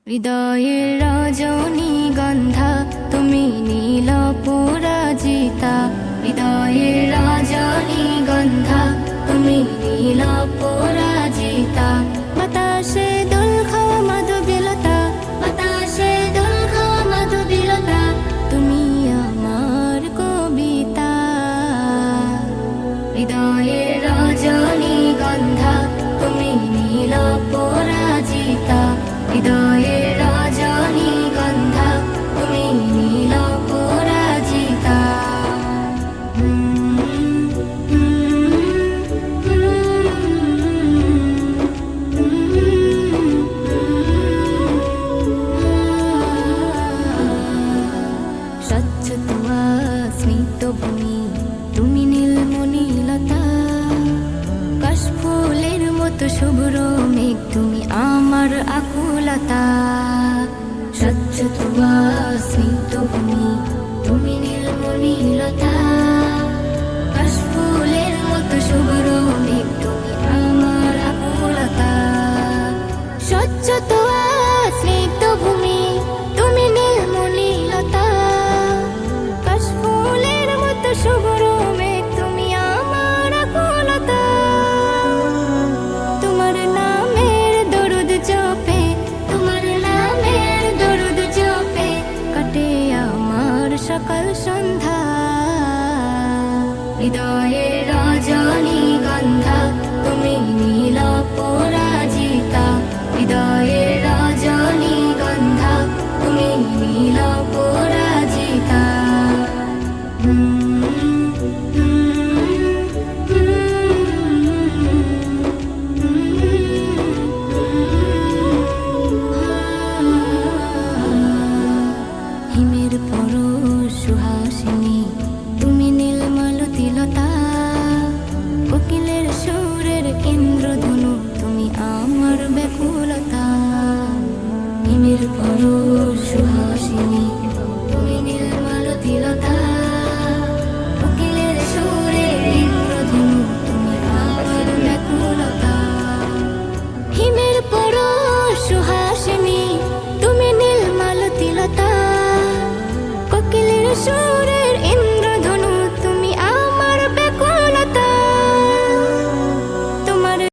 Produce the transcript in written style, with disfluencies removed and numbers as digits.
হৃদয়ের রজনীগন্ধা তুমি নীল পরাজিতা, হৃদয়ের রজনীগন্ধা তুমি নীল পরাজিতা। বাতাসে দোল খাওয়া মাধবীলতা, বাতাসে দোল খাওয়া মাধবীলতা, তুমি আমার কবিতা। হৃদয়ের রজনীগন্ধা তুমি নীল পরাজিতা, হৃদয়ের রজনীগন্ধা তুমি নীল পরাজিতা। স্বচ্ছ তুয়া স্মিত ভূমি তুমি নীলমণিলতা, কাশফুলের মতো শুভ্র মেঘ তুমি আমার আকুলতা। স্বচ্ছ তুয়া স্মিত ভূমি তুমি নীলমণিলতা, কাশফুলের মতো শুভ্র মেঘ তুমি আমার আকুলতা। স্বচ্ছ তুয়া স্মিত ভূমি